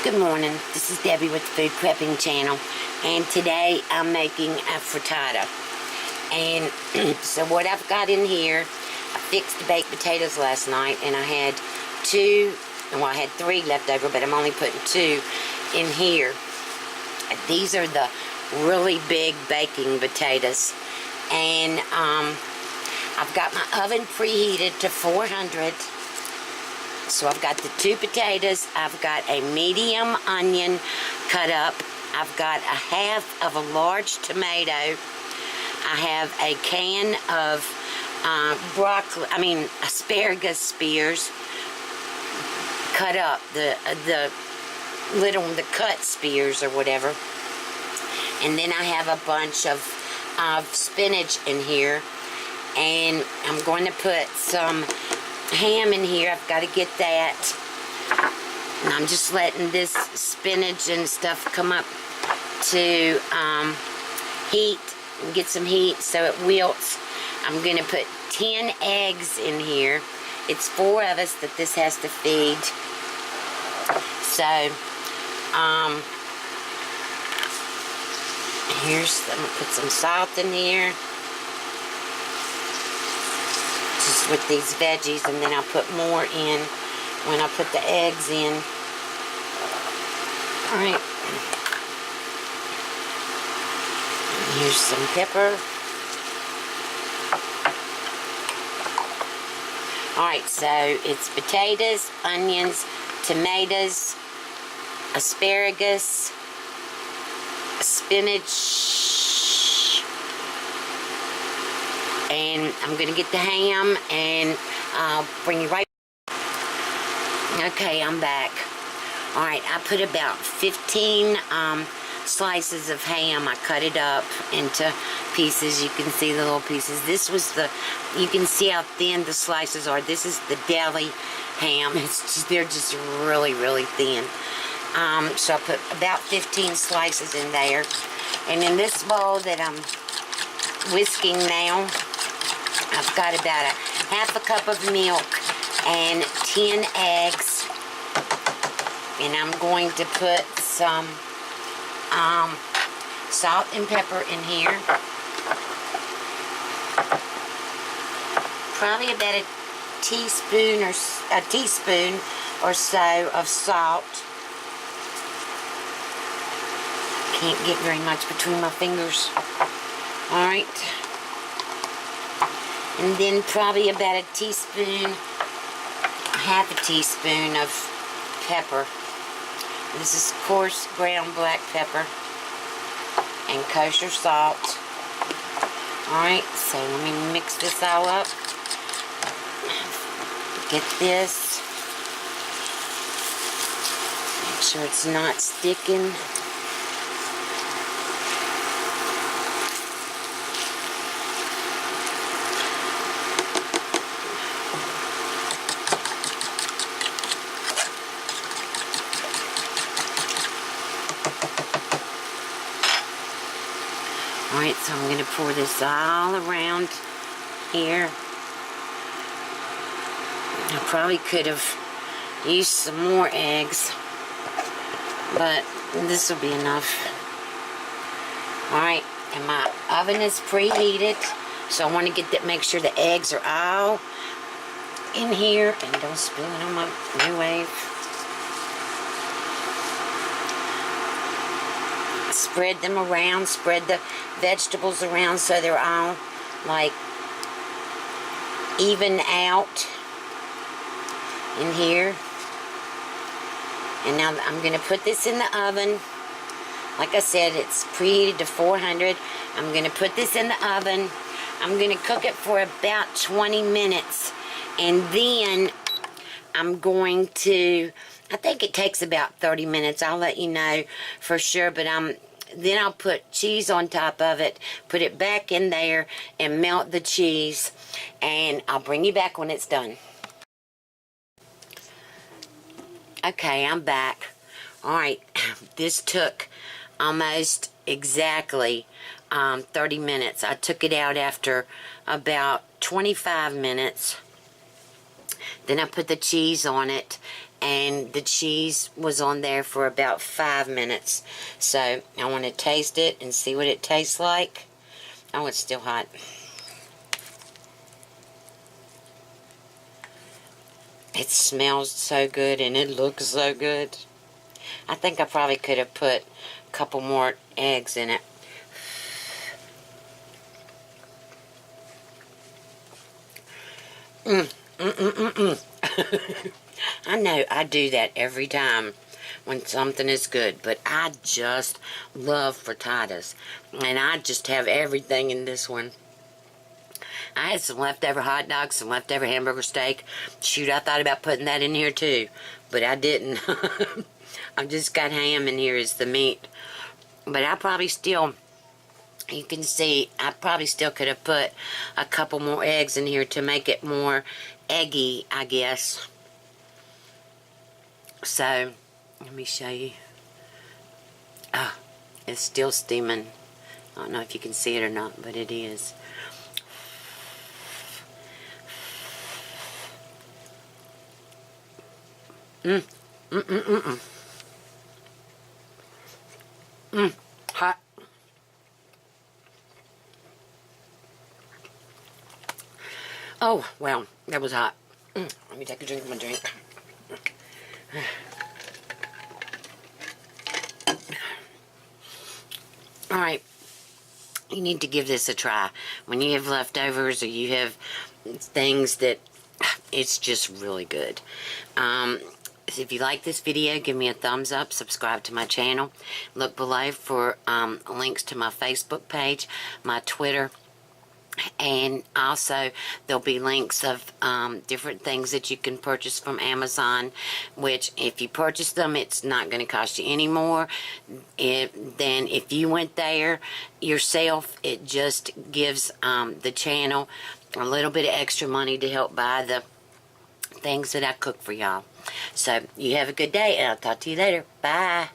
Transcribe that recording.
Good morning, this is Debbie with the Food Prepping channel, and today I'm making a frittata. And so what I've got in here, I fixed the baked potatoes last night, and I had I had 3 left over, but I'm only putting 2 in here. These are the really big baking potatoes, and I've got my oven preheated to 400. So I've got the 2 potatoes, I've got a medium onion cut up, I've got a half of a large tomato, I have a can of asparagus spears cut up, the cut spears or whatever, and then I have a bunch of spinach in here, and I'm going to put some ham in here. I've got to get that, and I'm just letting this spinach and stuff come up to heat and get some heat so it wilts. I'm going to put 10 eggs in here. It's 4 of us that this has to feed, so I'm going to put some salt in here with these veggies, and then I'll put more in when I put the eggs in. Alright. Here's some pepper. Alright, so it's potatoes, onions, tomatoes, asparagus, spinach, and I'm going to get the ham, and I'll bring you right back. Okay, I'm back. Alright, I put about 15 slices of ham. I cut it up into pieces. You can see the little pieces. You can see how thin the slices are. This is the deli ham. They're just really, really thin. So I put about 15 slices in there. And in this bowl that I'm whisking now, I've got about a half a cup of milk and 10 eggs, and I'm going to put some salt and pepper in here, probably about a teaspoon or so of salt. Can't get very much between my fingers. Alright. And then probably about a teaspoon, half a teaspoon of pepper. This is coarse ground black pepper and kosher salt. Alright, so let me mix this all up. Get this. Make sure it's not sticking. Alright, so I'm going to pour this all around here. I probably could have used some more eggs, but this will be enough. Alright, and my oven is preheated, so I want to make sure the eggs are all in here, and don't spill it on my microwave. Spread them around, spread the vegetables around so they're all like even out in here. And now I'm going to put this in the oven. Like I said, it's preheated to 400. I'm going to put this in the oven. I'm going to cook it for about 20 minutes, and then I'm going to, I think it takes about 30 minutes. I'll let you know for sure, but then I'll put cheese on top of it, put it back in there, and melt the cheese, and I'll bring you back when it's done. Okay, I'm back. Alright, this took almost exactly 30 minutes. I took it out after about 25 minutes. Then I put the cheese on it, and the cheese was on there for about 5 minutes. So I want to taste it and see what it tastes like. Oh, it's still hot. It smells so good and it looks so good. I think I probably could have put a couple more eggs in it. I know I do that every time when something is good, but I just love frittatas, and I just have everything in this one. I had some leftover hot dogs, some leftover hamburger steak. Shoot, I thought about putting that in here too, but I didn't. I've just got ham in here as the meat. But I probably still, you can see, I probably still could have put a couple more eggs in here to make it more eggy, I guess. So, let me show you. Ah, it's still steaming. I don't know if you can see it or not, but it is. Hot. Oh, well, that was hot. Let me take a drink of my drink. Alright, you need to give this a try. When you have leftovers or you have things that, it's just really good. If you like this video, give me a thumbs up, subscribe to my channel. Look below for links to my Facebook page, my Twitter, and also there'll be links of different things that you can purchase from Amazon, which if you purchase them, it's not going to cost you any more than if you went there yourself. It just gives the channel a little bit of extra money to help buy the things that I cook for y'all. So you have a good day, and I'll talk to you later. Bye.